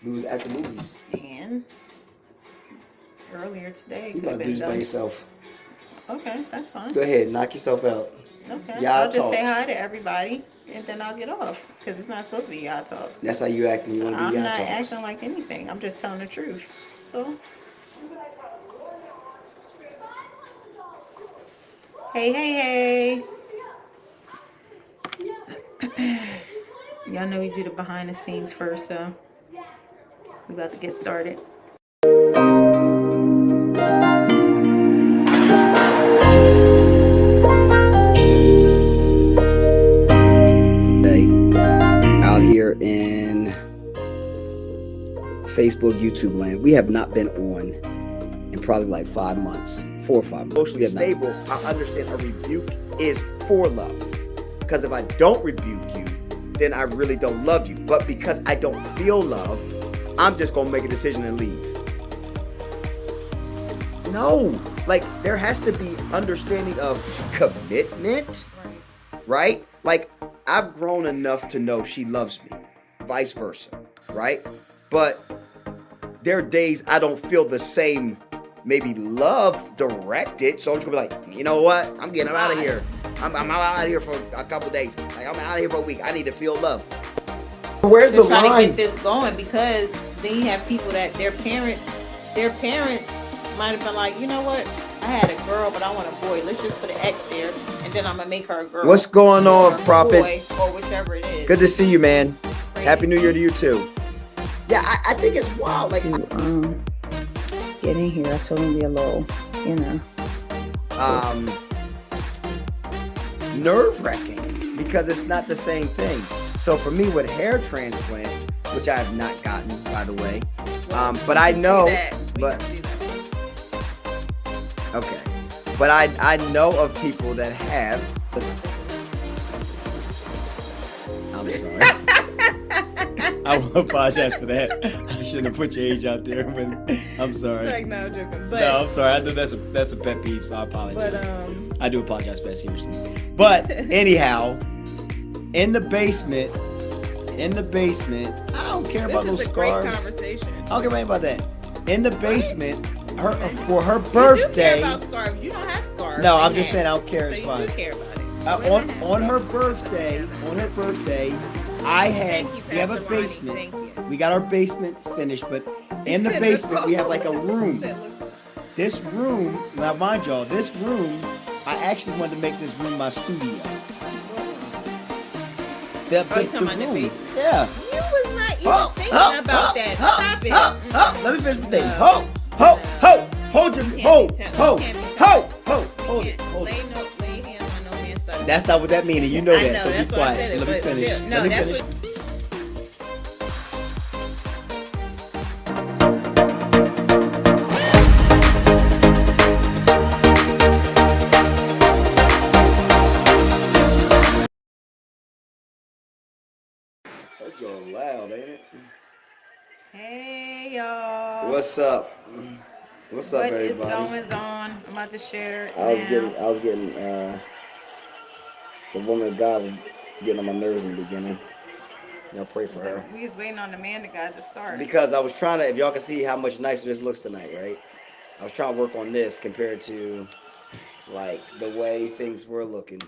We was at the movies. And earlier today, You could about have to do been this by done. yourself. Okay, that's fine. Go ahead, knock yourself out. Okay, Y'all I'll just say hi talks. to everybody, and then I'll get off because it's not supposed to be y'all talks. That's how you acting. You So want to be I'm y'all not talks. acting like anything. I'm just telling the truth. So, hey, hey, hey. Y'all know we do the behind the scenes first, so we about to get started. Out here in Facebook, YouTube land, we have not been on in probably like 5 months, 4 or 5 months. Emotionally stable, I understand a rebuke is for love. Because if I don't rebuke you, then I really don't love you. But because I don't feel love, I'm just gonna make a decision and leave. No, like there has to be understanding of commitment, right? Like I've grown enough to know she loves me, vice versa, right? But there are days I don't feel the same, maybe love directed. So I'm just gonna be like, you know what? I'm getting out of here. I'm out of here for a couple days. Like I'm out of here for a week. I need to feel love. Where's the trying line? to get this going because then you have people that their parents might have been like, you know what? I had a girl, but I want a boy. Let's just put an X there, and then I'm gonna make her a girl. What's going on, Prophet? Boy, or whichever it is. Good to see you, man. Crazy. Happy New Year to you too. Yeah, I think it's wild. Like to get in here, I told him to be a little, you know. Nerve-wracking because it's not the same thing. So for me with hair transplant, which I have not gotten, by the way, but I know, but okay, but I know of people that have. I'm sorry. I will apologize for that. I shouldn't have put your age out there, but I'm sorry. Like, no, joking. But, no, I'm sorry. I know that's a pet peeve, so I apologize. But I do apologize for that seriously. But anyhow, in the basement, I don't care about those scars. Great conversation. I don't care about that. In the basement, for her birthday. You do care about scarves. You don't have scarves. No, I'm just saying I don't care. It's so fine. You do care about it. On her birthday, I had, we have a basement. We got our basement finished, but in the basement we have like a room. This room, now mind y'all, this room, I actually wanted to make this room my studio. The room. Yeah. You was not even thinking about that. Stop it. Let me finish my statement. Hold it. Lay hands on no man's son. That's not what that means, and you know that, know, so be quiet. So let me finish. Let me finish. That's going loud, ain't it? Hey, y'all. What's up? What's up, everybody? What is going on? I'm about to share it I was getting the woman of God was getting on my nerves in the beginning. Y'all pray for her. We was waiting on the man of God to start. Because I was trying to, if y'all can see how much nicer this looks tonight, right? I was trying to work on this compared to like the way things were looking.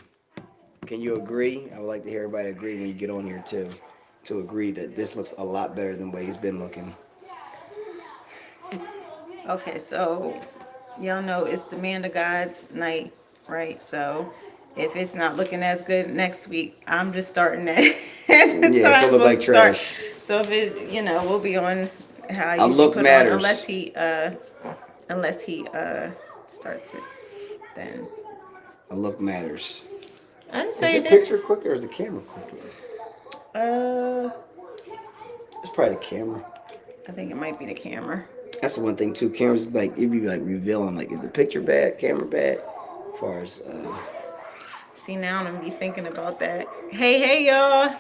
Can you agree? I would like to hear everybody agree when you get on here too, to agree that this looks a lot better than the way it's been looking. Okay, so y'all know it's the man of God's night, right? So if it's not looking as good next week, I'm just starting that. Yeah, it's gonna look like trash. So if it, we'll be on how I look put matters. On, unless he starts it, then. A look matters. I didn't say that. Is the picture quicker or is the camera quicker? It's probably the camera. I think it might be the camera. That's the one thing too. Cameras like it'd be like revealing like is the picture bad, camera bad, as far as. See, now I'm gonna be thinking about that. Hey y'all.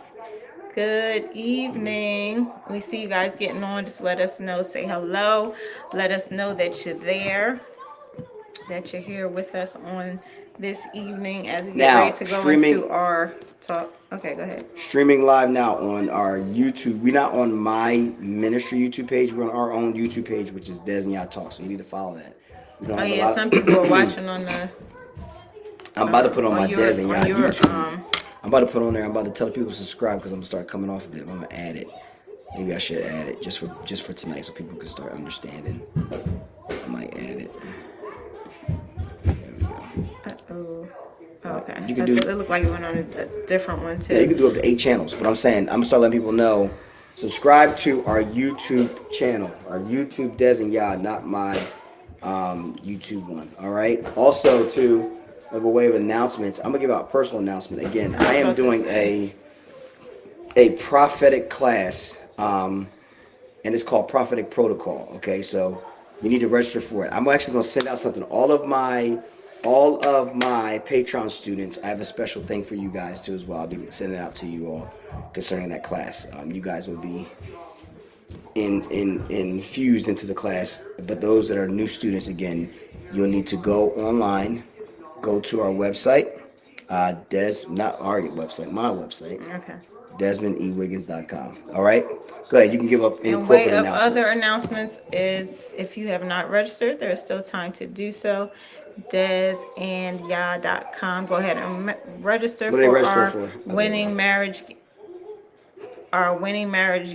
Good evening. We see you guys getting on. Just let us know. Say hello. Let us know that you're there. That you're here with us on this evening as we get Now, ready to go into our talk. Okay, go ahead. streaming live now on our YouTube. We're not on my ministry YouTube page. We're on our own YouTube page, which is Des and Yacht Talk. So you need to follow that. We don't Oh have a yeah, lot some of. people are watching on the I'm about to put on my Des and on Yacht your YouTube. I'm about to put on there. I'm about to tell people to subscribe because I'm gonna start coming off of it. I'm gonna add it. Maybe I should add it just for tonight so people can start understanding. I might add it. There we go. oh. Okay. You can do. It looked like you went on a different one too. Yeah, you can do up to 8 channels. But I'm saying I'm gonna start letting people know. Subscribe to our YouTube channel, our YouTube Des and Yah, not my YouTube one. All right. Also, to have a way of announcements, I'm gonna give out a personal announcement again. I am doing a prophetic class, and it's called Prophetic Protocol. Okay, so you need to register for it. I'm actually gonna send out something. All of my Patreon students, I have a special thing for you guys too as well. I'll be sending it out to you all concerning that class. You guys will be infused into the class. But those that are new students, again, you'll need to go online, go to our website, not our website, my website. Okay. DesmondEWiggins.com. All right? Go ahead. You can give up any And corporate way of announcements. other announcements is if you have not registered, there is still time to do so. DesandYah.com. Go ahead and register What do they for register our for? winning marriage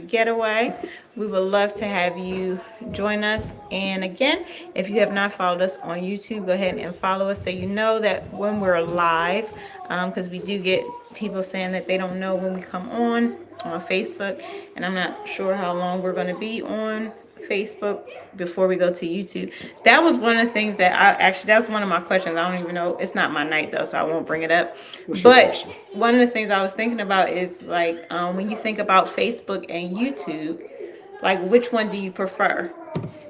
getaway. We would love to have you join us. And again, if you have not followed us on YouTube, go ahead and follow us so you know that when we're live, because we do get people saying that they don't know when we come on Facebook, and I'm not sure how long we're going to be on Facebook before we go to YouTube. That was one of the things that that's one of my questions. I don't even know. It's not my night though, so I won't bring it up. What's your question? One of the things I was thinking about is like when you think about Facebook and YouTube, like which one do you prefer?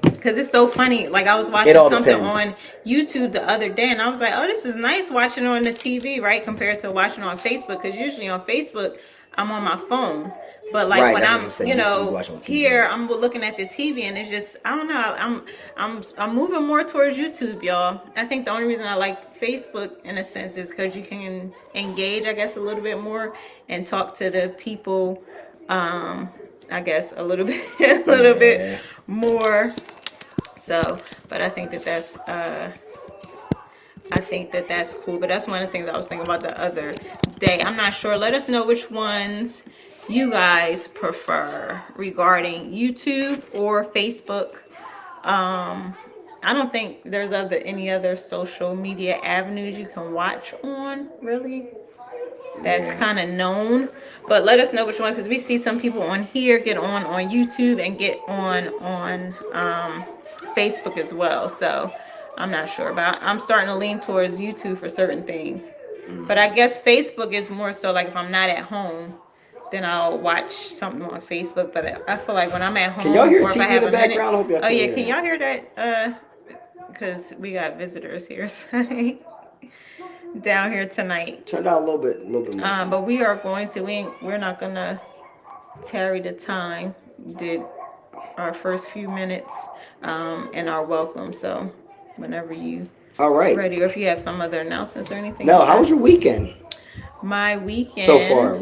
Because it's so funny. Like I was watching something depends. on YouTube the other day, and I was like, "Oh, this is nice watching on the TV, right?" Compared to watching on Facebook. Because usually on Facebook, I'm on my phone. But like Right, when that's what I'm, I'm saying. YouTube, you watch on TV. here, I'm looking at the TV, and it's just I don't know. I'm moving more towards YouTube, y'all. I think the only reason I like Facebook in a sense is because you can engage, I guess, a little bit more and talk to the people. I guess a little bit, bit more. So, but I think that that's cool. But that's one of the things I was thinking about the other day. I'm not sure. Let us know which ones you guys prefer regarding YouTube or Facebook. I don't think there's any other social media avenues you can watch on, really. That's kind of known, but let us know which one, because we see some people on here get on YouTube and get on Facebook as well. So I'm not sure, but I'm starting to lean towards YouTube for certain things. But I guess Facebook is more so like if I'm not at home, then I'll watch something on Facebook. But I feel like when I'm at home, can y'all hear or if I TV have in the background? I hope y'all oh yeah, hear can that. y'all hear that? Because we got visitors here. So down here tonight. Turn down a little bit more. But we are going to. We're not gonna tarry the time. We did our first few minutes and our welcome. So whenever you ready, or if you have some other announcements or anything. No, how was your weekend? My weekend. So far,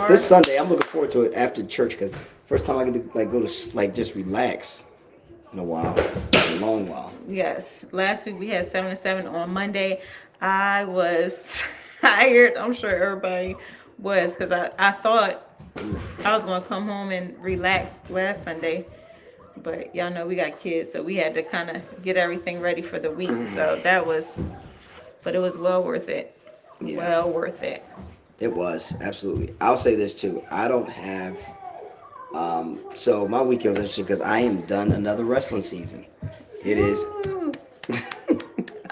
this Sunday, I'm looking forward to it after church because first time I get to go to just relax in a while, a long while. Yes, last week we had 7 to 7. On Monday, I was tired. I'm sure everybody was, because I thought I was gonna come home and relax last Sunday, but y'all know we got kids, so we had to kind of get everything ready for the week. So but it was well worth it. Yeah. Well worth it. It was, absolutely. I'll say this too. I don't have. So my weekend was interesting because I am done another wrestling season. It is.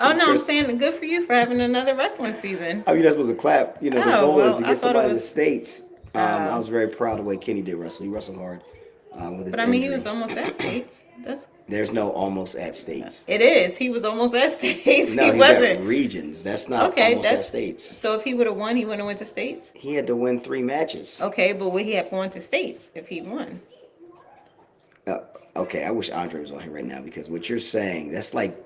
Oh no, I'm saying good for you for having another wrestling season. I mean, that was a clap. The goal was to get somebody in the States. I was very proud of the way Kenny did wrestle. He wrestled hard with his injury. He was almost at States. There's no almost at States. It is. He was almost at States. No, he wasn't. At regions. That's not almost at States. So if he would have won, he wouldn't have went to States? He had to win 3 matches. Okay, but would he have gone to States if he won? Okay, I wish Andre was on here right now because what you're saying, that's like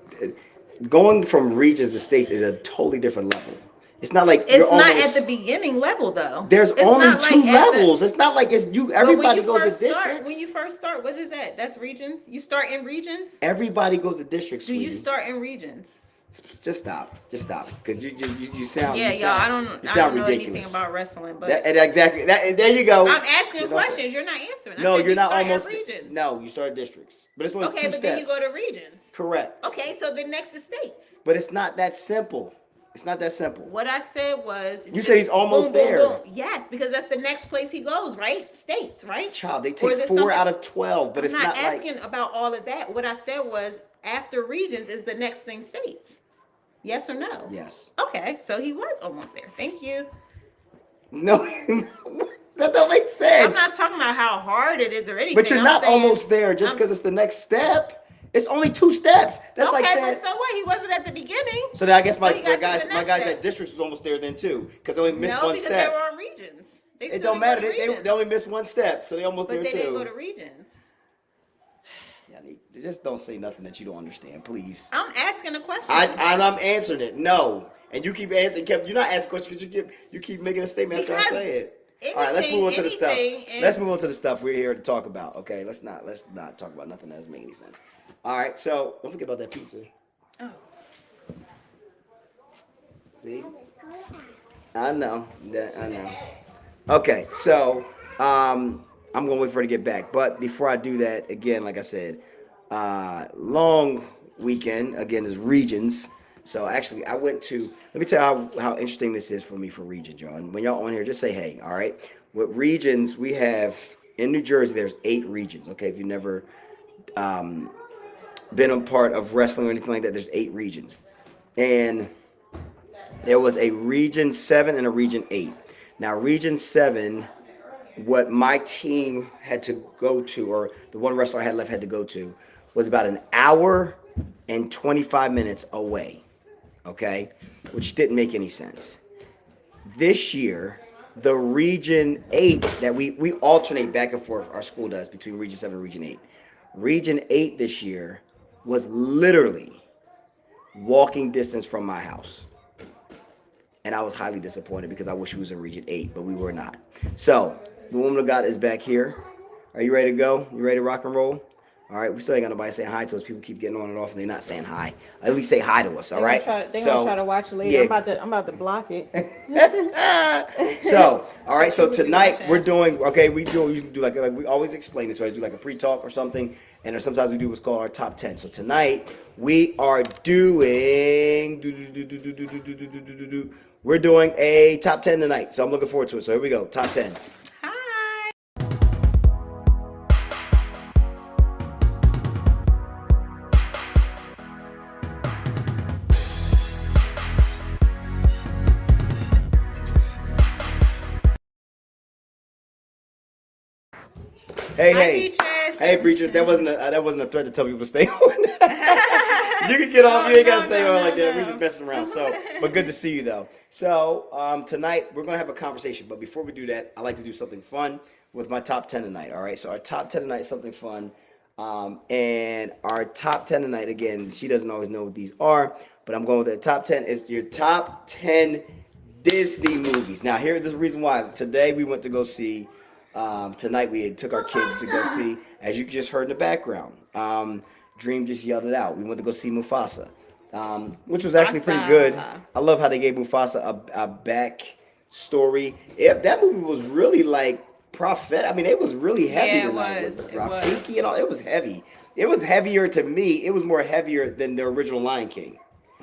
going from regions to states is a totally different level. It's not like you're It's not at almost. the beginning level though. There's It's only not two like at the. levels. It's not like it's you. But when Everybody you goes to first start, districts. what is that? That's regions. You start in regions. Everybody goes to districts. Do you Sweetie. start in regions? Just stop. Just stop. Because you sound. Yeah, you y'all. sound, I you sound don't know anything ridiculous. about wrestling, but That, and exactly. That. There you go. I'm asking You know what I'm saying? questions. You're not answering. I No, said you're you not start in almost. regions. No, you start districts. But it's only Okay, two but steps. then you go to regions. Correct. Okay, so the next is states. But it's not that simple. It's not that simple. What I said was You said he's almost there. Boom. Yes, because that's the next place he goes, right? States, right? Child, they Or take is it 4 something- out of 12, but I'm it's not like. asking about all of that. What I said was after regions is the next thing states. Yes or no? Yes. Okay, so he was almost there. Thank you. No, that don't make sense. I'm not talking about how hard it is or anything. But you're I'm not saying- almost there just because it's the next step. It's only 2 steps. That's Okay, like saying. but so what? He wasn't at the beginning. So then I guess So my you got to guys the my next guys step. at districts was almost there then too because they only missed No, one because step. they were on regions. They It still don't didn't go matter. to They regions. only missed one step, so they almost But there they too. didn't go to regions. Yeah, just don't say nothing that you don't understand, please. I'm asking a question. I'm answering it. No, and you keep answering. You're not asking questions because you keep making a statement after I Because say it. All right, let's move on to the stuff. anything, Let's move on to the stuff we're here to talk about. Okay, let's not talk about nothing that doesn't make any sense. All right, so don't forget about that pizza. Oh. See, I know. I know. Okay, so I'm gonna wait for her to get back. But before I do that, again, like I said, long weekend again is regions. So actually, I went to. Let me tell you how interesting this is for me for regions, y'all. And when y'all on here, just say hey. All right. With regions, we have in New Jersey. There's 8 regions. Okay, if you've never been a part of wrestling or anything like that, there's 8 regions, and there was a region 7 and a region 8. Now, region 7, what my team had to go to, or the one wrestler I had left had to go to, was about an hour and 25 minutes away. Okay, which didn't make any sense. This year, the region 8 that we alternate back and forth, our school does, between region 7 and region 8. Region 8 this year was literally walking distance from my house. And I was highly disappointed because I wish we was in region 8, but we were not. So, the woman of God is back here. Are you ready to go? You ready to rock and roll? All right, we still ain't got nobody saying hi to us. People keep getting on and off, and they're not saying hi. At least say hi to us, all right? They're gonna try to watch it later. Yeah. I'm about to block it. So, all right. So tonight we're doing. Okay, we usually do like we always explain this. We always do like a pre-talk or something, and then sometimes we do what's called our top 10. So tonight we are doing. We're doing a top 10 tonight. So I'm looking forward to it. So here we go. Top 10. Hi. Hey, Peaches. hey, preachers. That wasn't a threat to tell people to stay on. You can get off. You ain't gotta stay on like that. We're just messing around. So, but good to see you though. So, tonight we're gonna have a conversation. But before we do that, I like to do something fun with my top 10 tonight. All right. So our top 10 tonight is something fun. And our top 10 tonight, again, she doesn't always know what these are, but I'm going with the top 10 is your top 10 Disney movies. Now, here's the reason why. Today we went to go see. Tonight we took our kids to go see, as you just heard in the background. Dream just yelled it out. We went to go see Mufasa, which was actually pretty good. I love how they gave Mufasa a back story. That movie was really like prophet. I mean, it was really heavy tonight with Rafiki and all. It was heavy. It was heavier to me. It was more heavier than the original Lion King.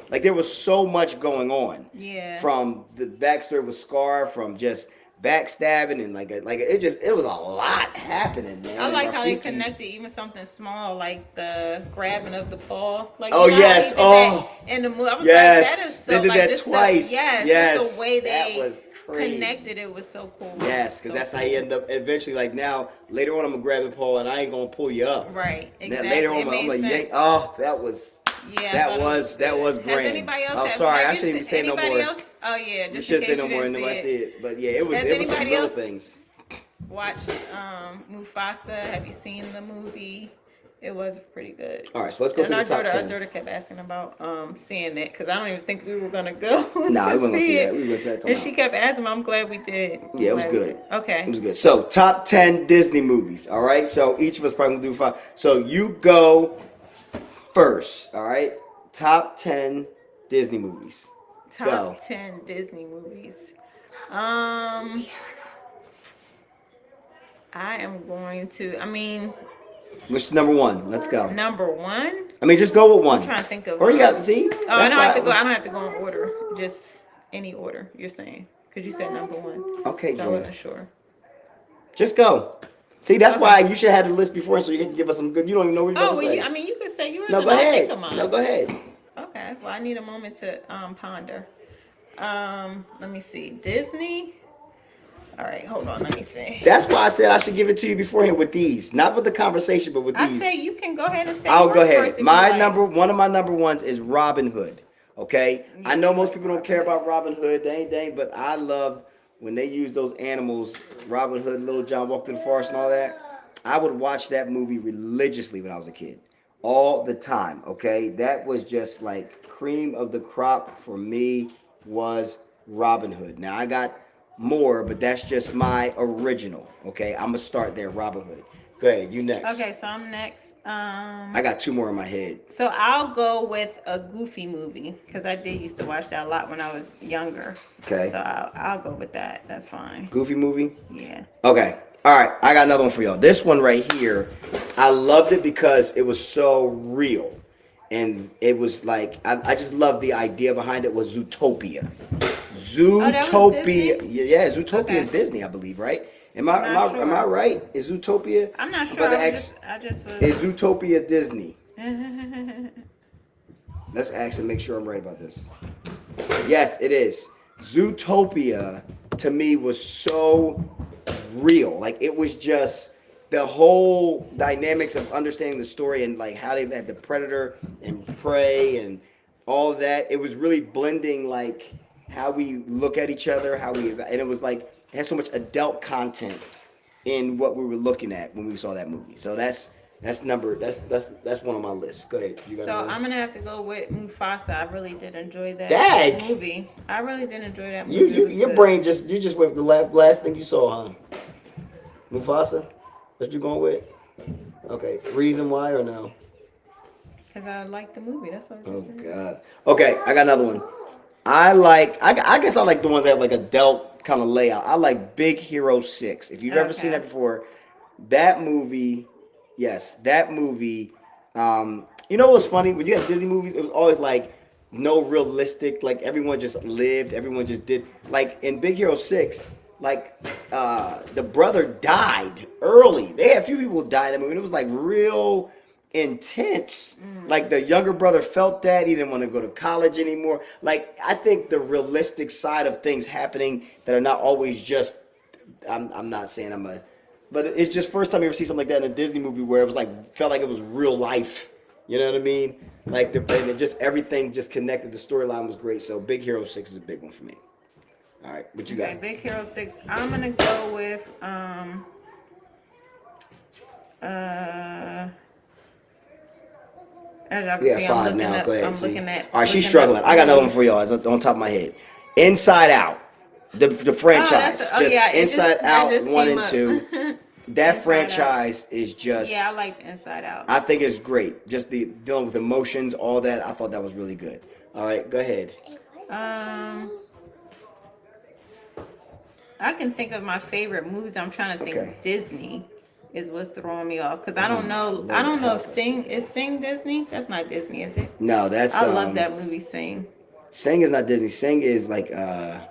Like there was so much going on. Yeah. From the backstory with Scar, from just backstabbing and it was a lot happening, man. I like Rafiki. how they connected even something small like the grabbing of the paw. Like, oh yes, in the movie. I was yes, like, that is so, they did like, that twice. Yes, the way they that was crazy. connected it was so cool. Yes, because so that's how you end up eventually. Like now, later on, I'm gonna grab the paw and I ain't gonna pull you up. Right, exactly. Then later on, I'm gonna yank. Oh, that was. Yeah, that was grand. Has anybody else? I'm sorry, I shouldn't even say no more. Else? Oh yeah, You shouldn't say no more than I see it. But yeah, it was some little things. Watched Mufasa? Have you seen the movie? It was pretty good. All right, so let's go And through the top our 10. daughter kept asking about seeing it because I don't even think we were gonna go Nah, we to weren't gonna see see that. We it. went for that to come And she out. kept asking me. I'm glad we did. Yeah, it was good. It Okay. was good. So, top 10 Disney movies. All right, so each of us probably gonna do 5. So, you go first. All right, top 10 Disney movies. Go. Top 10 Disney movies. Um, I am going to. I mean, Which is number 1? Let's go. number one. I mean, just go with one. I'm trying to think of. Or you got to see. Oh, I don't have to go. I don't have to go in order. Just any order you're saying, because you said number one. Okay, So I Joy. wasn't sure. Just go. See, that's why you should have the list before, so you can give us some good. You don't even know what you're Oh, about to well, say. I mean, you could say yours. No, and go I'll ahead. think of mine. No, go ahead. Okay. Well, I need a moment to ponder. Let me see. Disney. All right, hold on. Let me see. That's why I said I should give it to you beforehand with these, not with the conversation, but with I these. say you can go ahead and say. I'll yours go first ahead. if you My like. one of my number ones is Robin Hood. Okay, I know you most like people don't Robin care Hood. about Robin Hood, they ain't, but I loved when they used those animals. Robin Hood, Little John walked through the forest, and all that. I would watch that movie religiously when I was a kid, all the time. Okay, that was just like cream of the crop for me was Robin Hood. Now I got more, but that's just my original. Okay, I'm gonna start there. Robin Hood. Go ahead, you next. Okay, so I'm next. I got 2 more in my head. So I'll go with a Goofy movie because I did used to watch that a lot when I was younger. Okay. So I'll go with that. That's fine. Goofy movie? Yeah. Okay. All right. I got another one for y'all. This one right here, I loved it because it was so real. And it was like, I just loved the idea behind it was Zootopia. that was Zootopia. Disney? Yeah, Zootopia Okay. is Disney, I believe, right? Am I'm not am I sure. right? Is Zootopia? I'm not sure. about to I ask, just is Zootopia Disney? Let's ask and make sure I'm right about this. Yes, it is. Zootopia to me was so real. Like it was just the whole dynamics of understanding the story and like how they had the predator and prey and all of that. It was really blending like how we look at each other, and it was like it had so much adult content in what we were looking at when we saw that movie. So that's one on my list. Go ahead. You got So another one? I'm gonna have to go with Mufasa. I really did enjoy that Dag! movie. I really did enjoy that movie. It was Your good. brain just went with the last thing you saw, huh? Mufasa? That's what you going with? Okay. Reason why or no? Because I liked the movie. That's what I'm Oh just saying. God. Okay, I got another one. I guess I like the ones that have like adult kind of layout. I like Big Hero 6. If you've ever seen Okay. that before, that movie, yes, that movie. You know what's funny? When you have Disney movies, it was always like no realistic. Like everyone just lived, everyone just did. Like in Big Hero 6, like the brother died early. They had a few people die in that movie. And it was like real intense. Like the younger brother felt that he didn't want to go to college anymore. Like I think the realistic side of things happening that are not always just. I'm not saying I'm a, but it's just first time you ever see something like that in a Disney movie where it was like felt like it was real life. You know what I mean? Like and it just everything just connected. The storyline was great. So Big Hero 6 is a big one for me. All right, what you Okay, got? Big Hero 6. I'm gonna go with as y'all can We have see, 5 now. Go ahead. I'm see. looking at. All right, she's looking struggling. up I got another one movies. for y'all. It's on top of my head. Inside Out, the franchise. Inside Out that just 1 came and up. 2. That Inside franchise is just. Yeah, I liked Inside Out. I think it's great. Just the dealing with emotions, all that. I thought that was really good. All right, go ahead. I can think of my favorite movies. I'm trying to think. Okay. Disney is what's throwing me off because I don't know. Lord, I don't know help if us Sing today. is Sing Disney. That's not Disney, is it? No, that's. I love that movie. Sing. Sing is not Disney. Sing is like I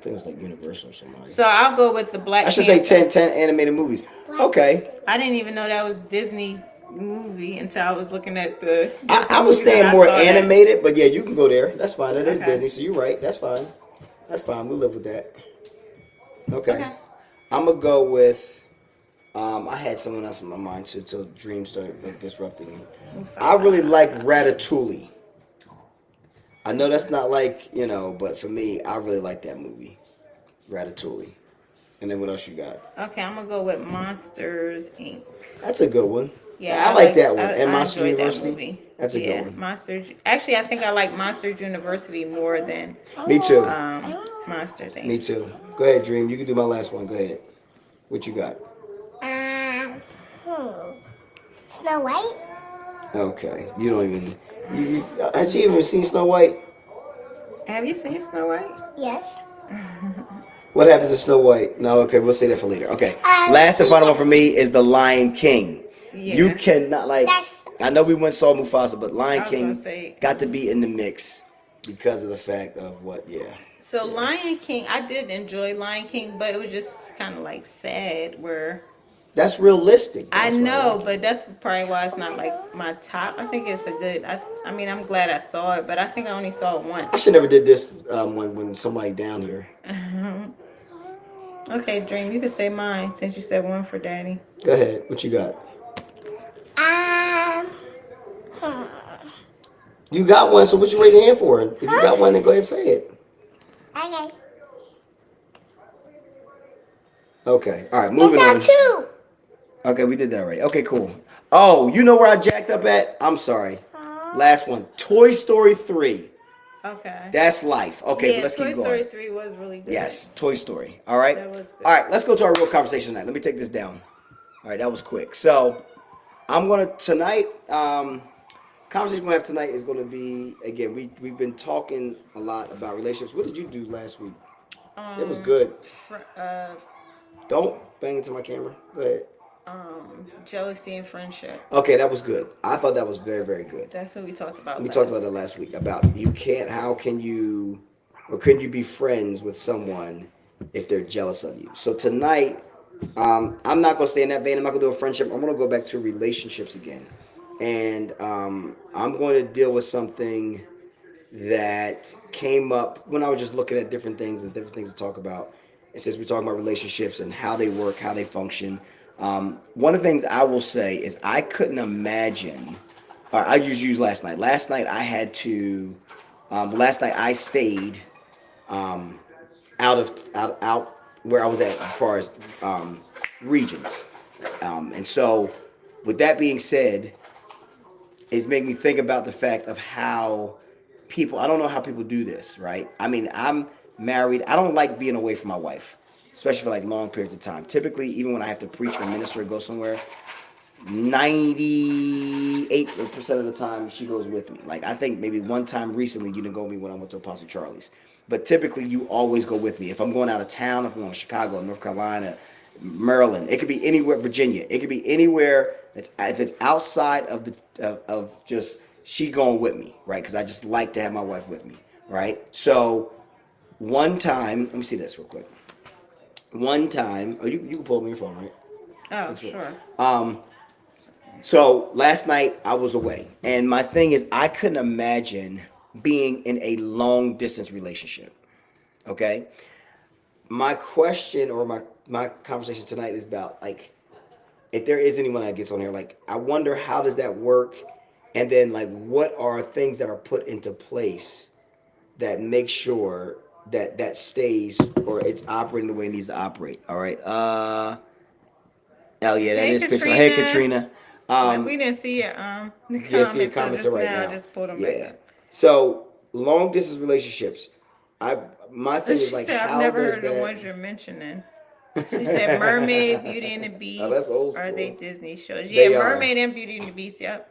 think it was like Universal or something. So I'll go with the Black I should Panther. say 10 animated movies. Okay. I didn't even know that was Disney movie until I was looking at the. I was movies and staying I more saw that. animated, but yeah, you can go there. That's fine. That is Okay. Disney, so you're right. That's fine. That's fine. We'll live with that. Okay. Okay. I'm gonna go with. I had someone else in my mind too, till dreams started like disrupting me. I really like Ratatouille. I know that's not like but for me, I really like that movie, Ratatouille. And then what else you got? Okay, I'm gonna go with Monsters Inc. That's a good one. Yeah, I like that one. And I Monster enjoyed that University. movie. That's a good Yeah, one. Monsters. Actually, I think I like Monsters University more than Me too. Monsters Me Inc. too. Go ahead, Dream. You can do my last one. Go ahead. What you got? Um, hmm. Snow White? Okay. You don't even. Has she even seen Snow White? Have you seen Snow White? Yes. What happens to Snow White? No, okay, we'll say that for later. Okay. Last and final one for me is The Lion King. You Yeah. cannot, like, That's I know we went saw Mufasa, but Lion I was gonna King say. got to be in the mix because of the fact of what, yeah. So Lion King, I did enjoy Lion King, but it was just kind of like sad. Where That's realistic. I That's why know, like it. but that's probably why it's not like my top. I think it's a good. I mean, I'm glad I saw it, but I think I only saw it I once. should never did this when somebody down here. Okay, Dream, you can say mine since you said one for Daddy. Go ahead. What you got? um. Hmm. You got one, so what you raise your hand for? If you got one, then go ahead and say it. Okay. Okay. All right. It's Moving not on. two. Okay, we did that already. Okay, cool. Oh, you know where I jacked up at? I'm sorry. Last one. Toy Story 3. Okay. That's life. Okay, but Yeah, let's Toy keep Story going. 3 was really good. Yes, Toy Story. All right. That was good. All right, let's go to our real conversation tonight. Let me take this down. All right, that was quick. So, I'm gonna tonight. Conversation we're gonna have tonight is gonna be again. We've been talking a lot about relationships. What did you do last week? It was good. Don't bang into my camera. Go ahead. Jealousy and friendship. Okay, that was good. I thought that was very, very good. That's what we talked about. We last. talked about that last week about you can't. How can you, or could you be friends with someone if they're jealous of you? So tonight, I'm not gonna stay in that vein. I'm not gonna do a friendship. I'm gonna go back to relationships again, and I'm going to deal with something that came up when I was just looking at different things and different things to talk about. And since we're talking about relationships and how they work, how they function, one of the things I will say is I couldn't imagine. I just used last night. Last night I had to. Last night I stayed out where I was at as far as regions, and so with that being said, it's made me think about the fact of how people. I don't know how people do this, right? I mean, I'm married. I don't like being away from my wife, especially for like long periods of time. Typically, even when I have to preach or minister or go somewhere, 98% of the time she goes with me. Like I think maybe one time recently you didn't go with me when I went to Apostle Charlie's. But typically you always go with me. If I'm going out of town, if I'm going to Chicago, North Carolina, Maryland, it could be anywhere, Virginia. It could be anywhere that's if it's outside of the of just she going with me, right? Because I just like to have my wife with me, right? So one time, let me see this real quick. One time, oh you can pull up on your phone, right? Oh, sure. So last night I was away, and my thing is I couldn't imagine being in a long distance relationship. Okay, my question or my conversation tonight is about like if there is anyone that gets on here, like I wonder how does that work, and then like what are things that are put into place that make sure that that stays or it's operating the way it needs to operate. All right. Oh yeah, that Hey, is picture. Hey Katrina. Katrina. We didn't see your the Yeah, see your comments till comments just right now. I now. just pulled them Yeah. back So long distance relationships. My up. thing She is like said, "I've how never does heard of the that? ones you're mentioning." She said, "Mermaid, Beauty and the Oh, that's Beast. old Are they school. Disney shows?" Yeah, They are. Mermaid and Beauty and the Beast. Yep.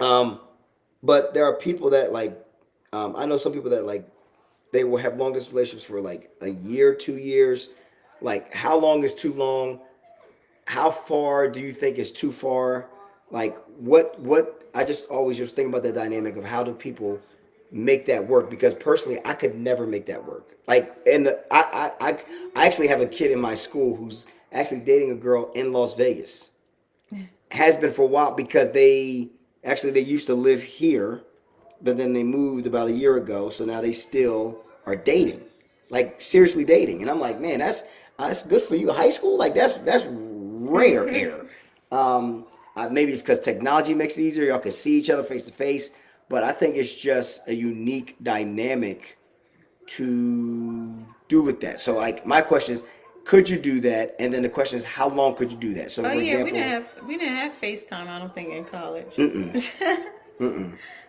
Um, but there are people that like. I know some people that like they will have long distance relationships for like a year, 2 years. Like how long is too long? How far do you think is too far? Like what I just always just think about the dynamic of how do people make that work because personally I could never make that work. Like and I actually have a kid in my school who's actually dating a girl in Las Vegas. Has been for a while because they used to live here, but then they moved about a year ago, so now they still are dating. Like seriously dating. And I'm like, man, that's good for you. High school? Like that's rare air. Maybe it's because technology makes it easier. Y'all can see each other face to face. But I think it's just a unique dynamic to do with that. So, like, my question is, could you do that? And then the question is, how long could you do that? So, Oh for yeah, example, we didn't have FaceTime. I don't think in college.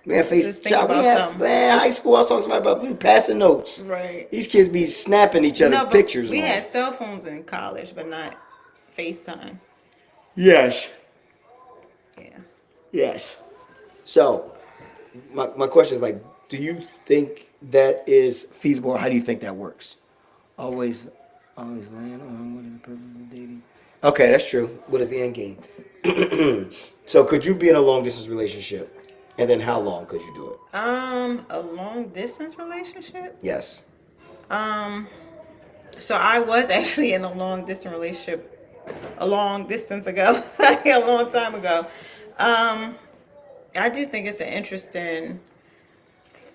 man, Just think we about have something. man, high school. I was talking to somebody about we passing notes. Right. These kids be snapping each other's No, but pictures we on. had cell phones in college, but not FaceTime. Yes. Yeah. Yes. So, my question is like, do you think that is feasible? Or how do you think that works? Always, always land on what is the purpose of dating? Okay, that's true. What is the end game? So, could you be in a long distance relationship? And then how long could you do it? A long distance relationship. Yes. Um, so I was actually in a long distance relationship a long distance ago, like a long time ago. Um, I do think it's an interesting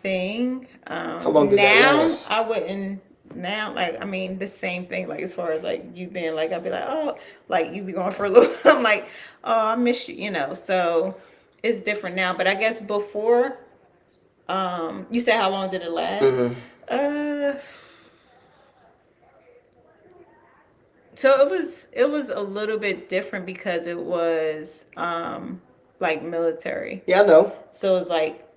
thing. How long did that Now last? I wouldn't. Now, like, I mean, the same thing. Like, as far as like you being like, I'd be like, oh, like you be going for a little. I'm like, oh, I miss you, you know. So it's different now. But I guess before, you said how long did it last? Mm-hmm. Uh, so it was a little bit different because it was like military. Yeah, I know. So it's like,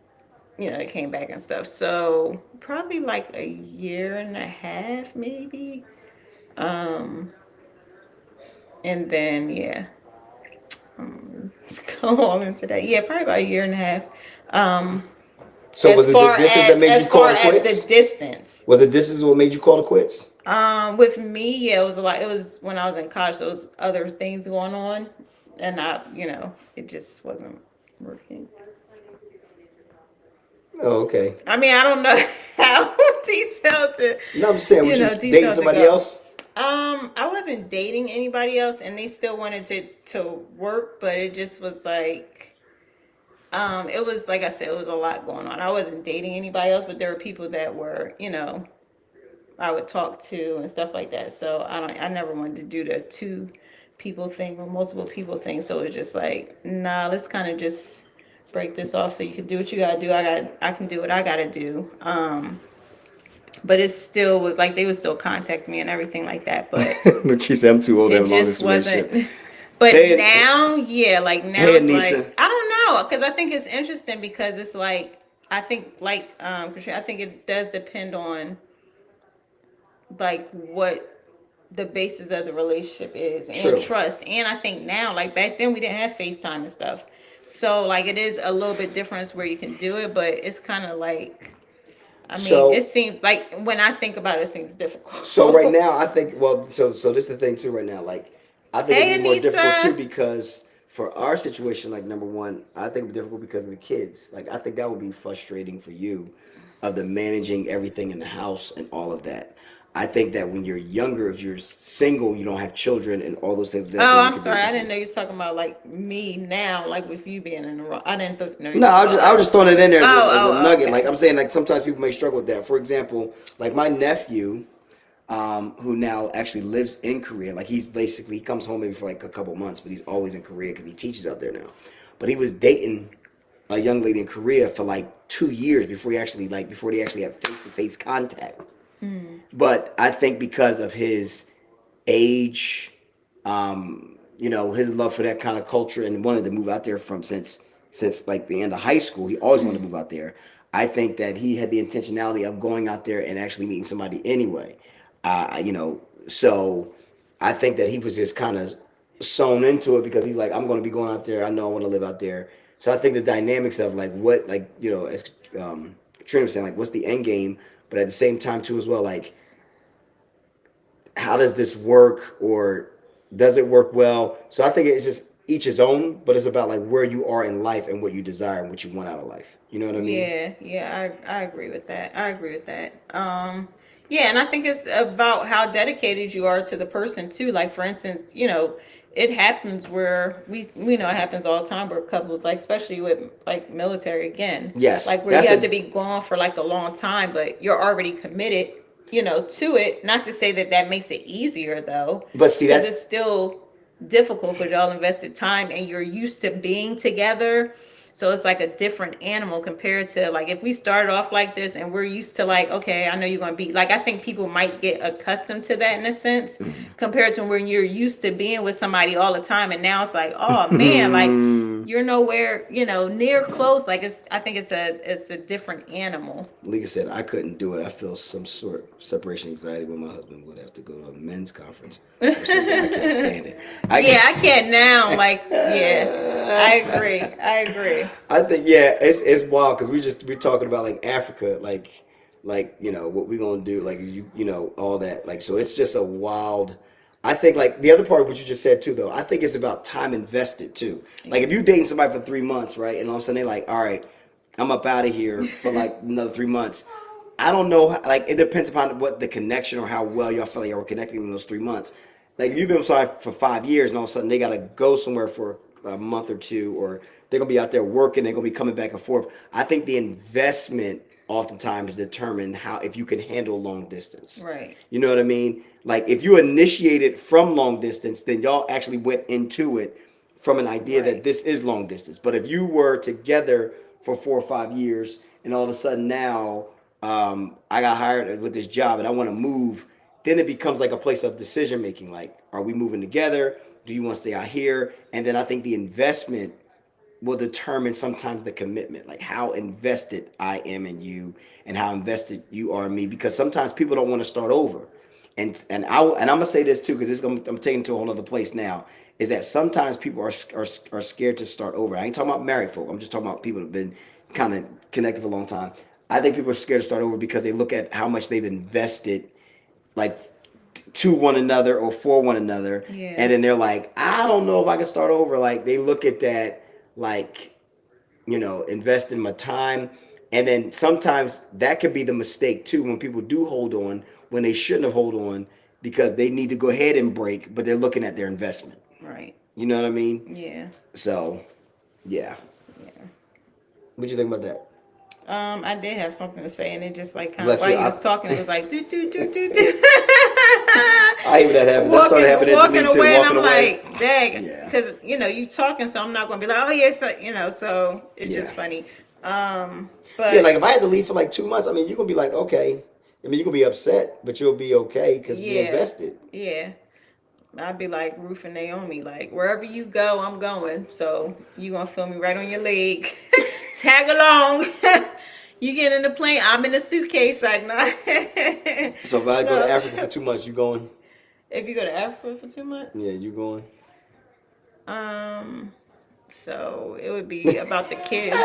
you know, it came back and stuff. So probably like a year and a half, maybe. Um, and then yeah, go all into that. Yeah, probably about a year and a half. Um, So was it the distance that made as you call far it as quits? the distance. Was it distance what made you call it quits? With me, yeah, it was a lot. It was when I was in college. So it was other things going on, and it just wasn't working. Oh, okay. I mean, I don't know how detailed to, No, I'm just saying, was you dating detailed to somebody go. else? I wasn't dating anybody else, and they still wanted to work, but it just was like, it was like I said, it was a lot going on. I wasn't dating anybody else, but there were people that were, I would talk to and stuff like that. So I never wanted to do the two people thing or multiple people thing. So it was just like, nah, let's kind of just break this off so you can do what you gotta do. I can do what I gotta do. But it still was like they would still contact me and everything like that. But But she said I'm too old to it have a long just distance relationship. wasn't. But Hey, now, yeah, like now hey, it's Anissa. like I don't know because I think it's interesting because it's like I think like Katrina, I think it does depend on like what the basis of the relationship is and True. trust. And I think now, like back then, we didn't have FaceTime and stuff, so like it is a little bit different where you can do it, but it's kind of like. I mean, So it seems like when I think about it, it seems difficult. so right now I think so this is the thing too right now. Like I think Hey, it'd be more difficult too Anissa. because for our situation, like number one, I think it'd be difficult because of the kids. Like I think that would be frustrating for you of the managing everything in the house and all of that. I think that when you're younger, if you're single, you don't have children and all those things. That Oh, then it I'm could be sorry. I didn't different. know you was talking about like me now, like with you being in the wrong. I didn't know you No, talking I was about just I was like. just throwing it in there as a Oh, nugget. Like okay. I'm saying, like sometimes people may struggle with that. For example, like my nephew, who now actually lives in Korea. Like he comes home maybe for like a couple months, but he's always in Korea because he teaches out there now. But he was dating a young lady in Korea for like 2 years before they actually had face to face contact. But I think because of his age, his love for that kind of culture and wanted to move out there from since like the end of high school, he always wanted to move out there. I think that he had the intentionality of going out there and actually meeting somebody anyway. So I think that he was just kind of sewn into it because he's like, I'm going to be going out there. I know I want to live out there. So I think the dynamics of like what, like, as Trina was saying, like, what's the end game? But at the same time, too, as well, like, how does this work or does it work well? So I think it's just each his own, but it's about like where you are in life and what you desire and what you want out of life. You know what I mean? Yeah, I agree with that. I agree with that. Yeah, and I think it's about how dedicated you are to the person too. Like for instance, it happens where we know it happens all the time where couples, like especially with like military again, Yes, like where you that's have to a. be gone for like a long time, but you're already committed, to it. Not to say that that makes it easier though, But see because that. it's still difficult because y'all invested time and you're used to being together. So it's like a different animal compared to like if we started off like this and we're used to like, okay, I know you're gonna be like, I think people might get accustomed to that in a sense compared to when you're used to being with somebody all the time, and now it's like, oh man, like you're nowhere, near close. Like I think it's a different animal. Lika said, I couldn't do it. I feel some sort of separation anxiety when my husband would have to go to a men's conference or something. I can't stand it. Yeah, I can't now. Like, yeah, I agree. I think, yeah, it's wild because we're talking about like Africa, like what we gonna do, like all that, like, so it's just a wild. I think like the other part of what you just said too, though, I think it's about time invested too. Like if you dating somebody for 3 months, right, and all of a sudden they're like, all right, I'm up out of here for like another 3 months. I don't know, like it depends upon what the connection or how well y'all feel like y'all were connecting in those 3 months. Like if you've been with somebody for 5 years and all of a sudden they gotta go somewhere for a month or two, or they're gonna be out there working, they're gonna be coming back and forth. I think the investment oftentimes determine how if you can handle long distance. Right. You know what I mean? Like if you initiated from long distance, then y'all actually went into it from an idea that this is long distance. But if you were together for 4 or 5 years and all of a sudden now I got hired with this job and I want to move, then it becomes like a place of decision making. Like, are we moving together? Do you want to stay out here? And then I think the investment will determine sometimes the commitment, like how invested I am in you and how invested you are in me. Because sometimes people don't want to start over, and I'm gonna say this too, because I'm taking it to a whole other place now. Is that sometimes people are scared to start over. I ain't talking about married folk. I'm just talking about people that have been kind of connected for a long time. I think people are scared to start over because they look at how much they've invested, like to one another or for one another, and then they're like, I don't know if I can start over. Like they look at that, like, invest in my time. And then sometimes that could be the mistake too, when people do hold on when they shouldn't have hold on because they need to go ahead and break, but they're looking at their investment. Right. You know what I mean? Yeah. So, yeah. What'd you think about that? I did have something to say, and it just like kind of while you was talking, it was like do. I even that happens. That started happening to me too. Walking away, and Walking I'm away. like, dang, because you talking, so I'm not gonna be like, oh yes, so it's just funny. But yeah, like if I had to leave for like 2 months, I mean, you're gonna be like, okay. I mean, you're gonna be upset, but you'll be okay because we invested. Yeah. I'd be like Ruth and Naomi, like wherever you go, I'm going. So you gonna feel me right on your leg. Tag along. You get in the plane, I'm in the suitcase, like nah. So if I go to Africa for 2 months, you going? If you go to Africa for 2 months? Yeah, you going? So it would be about the kids.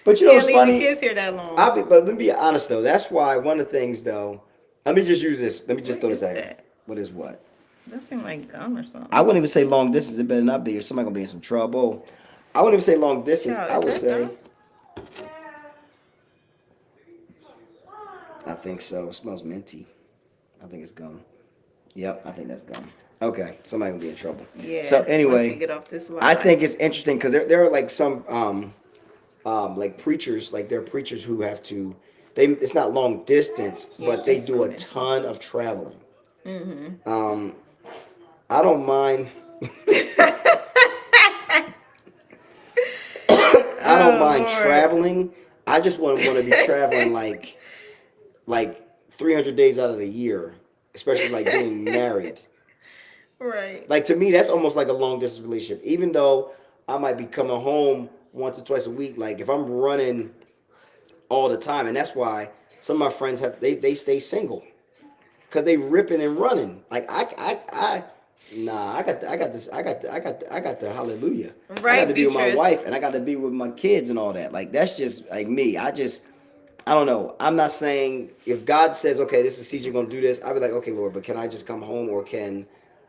But you know what's funny? The kids here that long. But let me be honest though. That's why one of the things though. Let me just use this. Let me just throw this out here. What is what? That seems like gum or something. I wouldn't even say long distance. It better not be, or somebody gonna be in some trouble. I wouldn't even say long distance. I would say. Gum? I think so. It smells minty. I think it's gum. Yep, I think that's gum. Okay, somebody gonna be in trouble. Yeah. So anyway, once we get off this line. I think it's interesting because there are like some like preachers, like there are preachers who have to. It's not long distance, but they do a ton of traveling. Mm-hmm. I don't mind. I don't mind traveling. I just want to be traveling like 300 days out of the year, especially like being married. Right. Like to me, that's almost like a long distance relationship. Even though I might be coming home once or twice a week, like if I'm running all the time, and that's why some of my friends they stay single because they ripping and running. Like I got the hallelujah. Right, I got to be with my wife and I got to be with my kids and all that. Like that's just like me. I don't know. I'm not saying if God says, okay, this is the season you're gonna do this, I'll be like, okay, Lord, but can I just come home, or can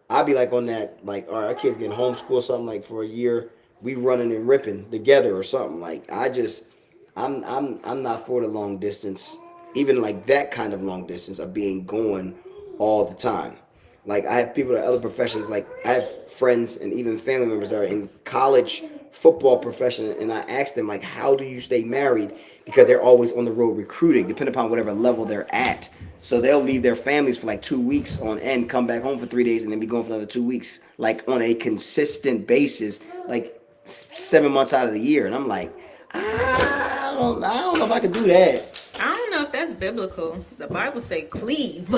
I be like on that, like, all right, our kids getting homeschooled or something, like for a year, we running and ripping together or something. Like I'm not for the long distance, even like that kind of long distance of being gone all the time. Like I have people that are other professions, like I have friends and even family members that are in college football profession, and I ask them like, how do you stay married? Because they're always on the road recruiting, depending upon whatever level they're at. So they'll leave their families for like 2 weeks on end, come back home for 3 days, and then be gone for another 2 weeks, like on a consistent basis. Like 7 months out of the year, and I'm like, I don't know if I could do that. I don't know if that's biblical. The Bible say cleave.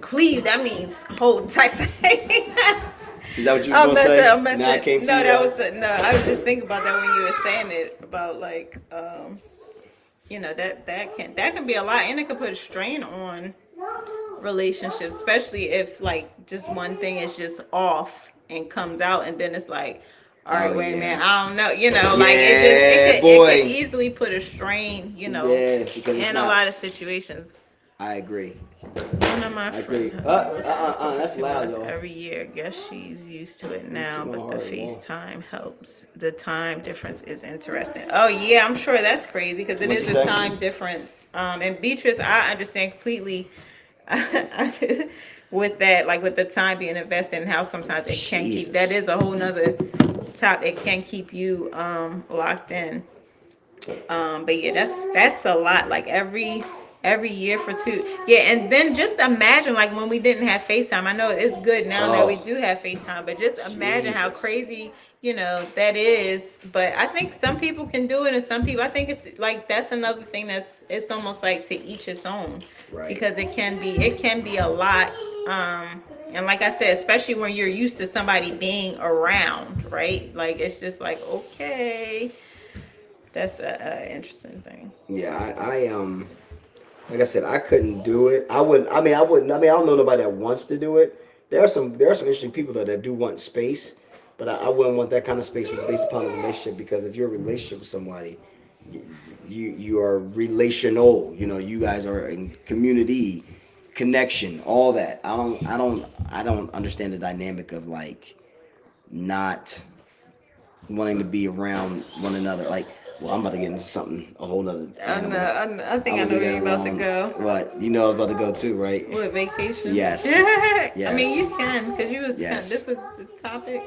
Cleave, that means hold tight. Is that what you were gonna say? I'm Now I came to No, you. that was no. I was just thinking about that when you were saying it about like, that can be a lot, and it can put a strain on relationships, especially if like just one thing is just off and comes out, and then it's like, all right, wait a minute, I don't know, like it could easily put a strain, Yeah, because in a lot of situations. I agree. One of my friends That's loud though. every year. Guess she's used to it now, but the FaceTime helps. The time difference is interesting. Oh yeah, I'm sure that's crazy because it is a time difference. And Beatrice, I understand completely with that, like with the time being invested and how sometimes it can keep. That is a whole nother topic. It can keep you locked in. But yeah, that's a lot. Like every year for 2. Yeah, and then just imagine like when we didn't have FaceTime. I know it's good now that we do have FaceTime, but just imagine how crazy, that is. But I think some people can do it, and some people, I think it's like that's another thing it's almost like to each its own. Right. Because it can be a lot. And like I said, especially when you're used to somebody being around, right? Like it's just like, okay. That's a interesting thing. Yeah, I like I said, I couldn't do it. I wouldn't. I mean, I wouldn't. I mean, I don't know nobody that wants to do it. There are some interesting people though that do want space, but I wouldn't want that kind of space based upon a relationship, because if you're in a relationship with somebody, you are relational. You guys are in community, connection, all that. I don't understand the dynamic of like not wanting to be around one another. Like, well, I'm about to get into something a whole nother animal. I think I know where you're about to go. What? You know I was about to go too, right? What, vacation? Yes. I mean, you can, because you was this was the topic.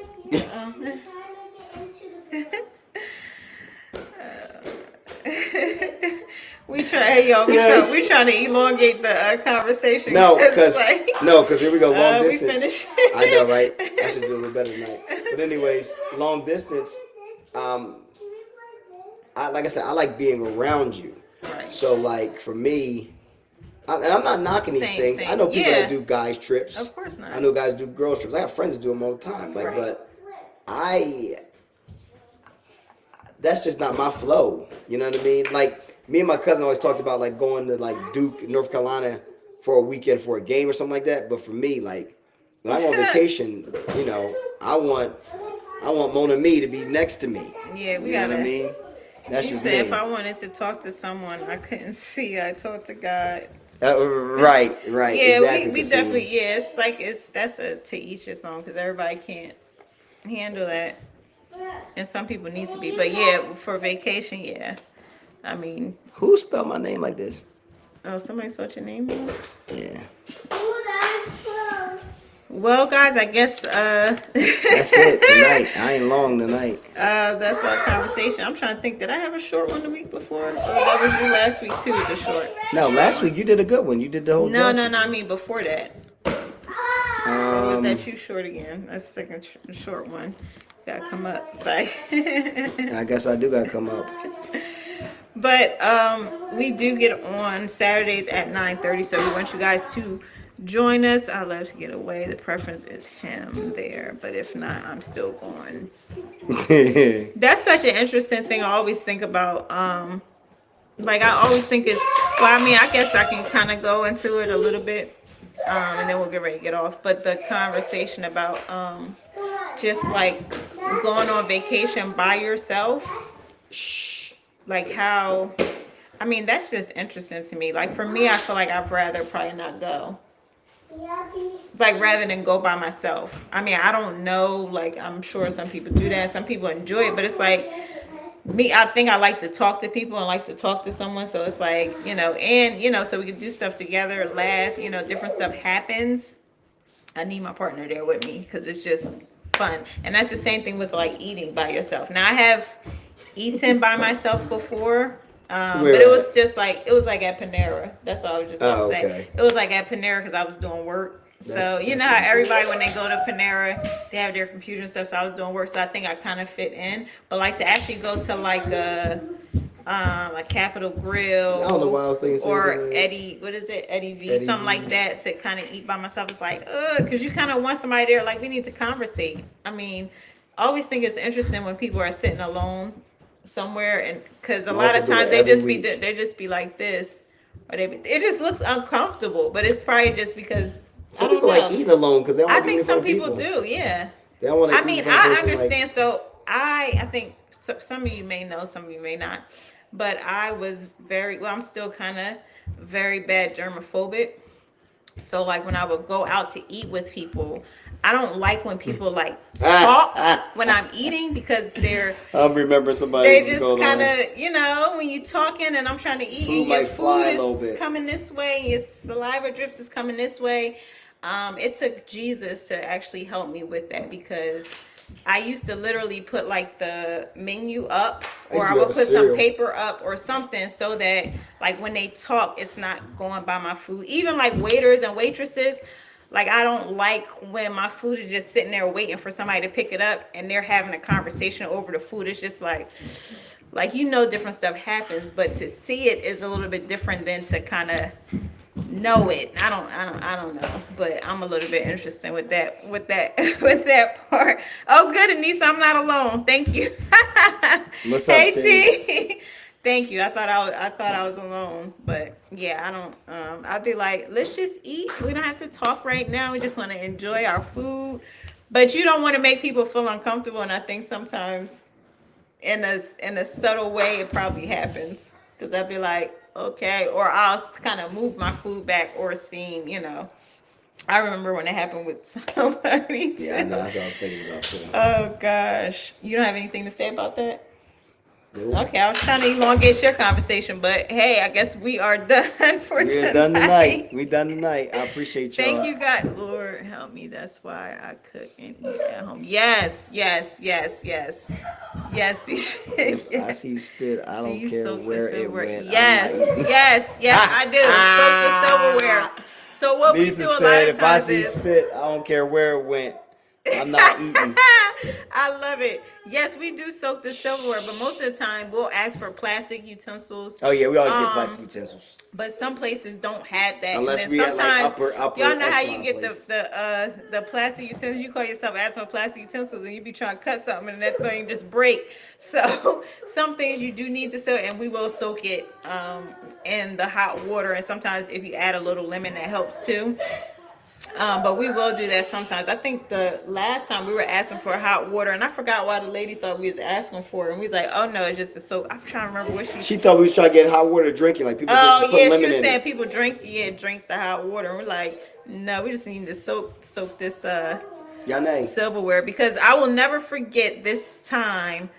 We trying to elongate the conversation. No, because here we go, long distance. We finished. I know, right? I should do a little better tonight. But anyways, long distance. Like I said, I like being around you. Right. So like for me, and I'm not knocking these things. Same. I know people that do guys trips. Of course not. I know guys do girls trips. I have friends that do them all the time. Like, but that's just not my flow. You know what I mean? Like me and my cousin always talked about like going to like Duke, North Carolina for a weekend for a game or something like that. But for me, like when I go on vacation, I want Mona Me to be next to me. Yeah, you know what I mean? That's you just said me. if I wanted to talk to someone I couldn't see, I talked to God. Right. Yeah, exactly. we definitely, it's like that's a to each its own, because everybody can't handle that, and some people need to be. But yeah, for vacation, yeah. I mean, who spelled my name like this? Oh, somebody spelled your name wrong? Yeah. Well, guys, I guess that's it tonight. I ain't long tonight. That's our conversation. I'm trying to think. Did I have a short one the week before? Or that was you last week too, the short. No, last week you did a good one. You did the whole. No. I mean before that. Or was that you short again? That's the second short one. Gotta come up. Sorry. I guess I do gotta come up. But we do get on Saturdays at 9:30, so we want you guys to join us. I love to get away. The preference is him there, but if not, I'm still going. That's such an interesting thing. I always think about. Like I always think it's. Well, I mean, I guess I can kind of go into it a little bit, and then we'll get ready to get off. But the conversation about just like going on vacation by yourself. Like how, I mean, that's just interesting to me. Like for me, I feel like I'd rather probably not go. Like rather than go by myself. I mean, I don't know, like I'm sure some people do that. Some people enjoy it, but it's like me, I think I like to talk to people and like to talk to someone. So it's like, and so we can do stuff together, laugh, different stuff happens. I need my partner there with me because it's just fun. And that's the same thing with like eating by yourself. Now I have eaten by myself before, but it was just like at Panera. That's all I was just gonna say. It was like at Panera because I was doing work, So you know how everybody when they go to Panera, they have their computer and stuff. So I was doing work, so I think I kind of fit in. But like to actually go to like a Capital Grill, I don't know why I was thinking or Eddie, what is it, Eddie V, Eddie something V. like that, to kind of eat by myself. It's like, because you kind of want somebody there, like we need to conversate. I mean, I always think it's interesting when people are sitting alone somewhere, and because a lot of times they just be like this, or it just looks uncomfortable. But it's probably just because some I don't people know. like eating alone because they don't I like think eating some for people do, yeah. They don't want to I eat mean, for a I person, understand. So I think some of you may know, some of you may not. But I was I'm still kind of very bad germophobic. So like when I would go out to eat with people, I don't like when people like talk when I'm eating, because I remember somebody they just kind of, when you talking and I'm trying to eat, food and your might fly a little food is bit. coming this way, your saliva drips is coming this way. It took Jesus to actually help me with that, because I used to literally put like the menu up, or I would put some paper up or something, so that like when they talk, it's not going by my food. Even like waiters and waitresses, like I don't like when my food is just sitting there waiting for somebody to pick it up and they're having a conversation over the food. It's just like different stuff happens, but to see it is a little bit different than to kind of know it. I don't know, but I'm a little bit interested with that with that part. Oh, good, Anissa, I'm not alone. Thank you. What's up, T? Thank you. I thought I was alone, but yeah, I don't. I'd be like, let's just eat. We don't have to talk right now. We just want to enjoy our food, but you don't want to make people feel uncomfortable. And I think sometimes in a subtle way, it probably happens, because I'd be like, okay, or I'll kind of move my food back or seem, I remember when it happened with somebody too. Yeah, I know, that's what I was thinking about too. Oh gosh, you don't have anything to say about that? Okay, I was trying to elongate your conversation, but hey, I guess we are done for tonight. We're done tonight. We done tonight. I appreciate y'all. Thank you, God. Lord, help me. That's why I cook and eat at home. Yes. Yes, If I see spit, I don't care where it went. Yes, I do. Soak the silverware. So what we do a lot of times is, if I see spit, I don't care where it went. I'm not eating. I love it. Yes, we do soak the silverware, but most of the time we'll ask for plastic utensils. Oh yeah, we always get plastic utensils. But some places don't have that. Unless and we then at like upper. Y'all know how you get place. the plastic utensils. You call yourself asking for plastic utensils, and you be trying to cut something, and that thing just break. So some things you do need to soak, and we will soak it in the hot water. And sometimes if you add a little lemon, that helps too. But we will do that sometimes. I think the last time we were asking for hot water, and I forgot why the lady thought we was asking for it. And we was like, oh no, it's just a soap. I'm trying to remember what she thought we was trying to get hot water drinking, like people. Oh put yeah, lemon she was in saying it. people drink the hot water. And we're like, no, we just need to soak this silverware, because I will never forget this time.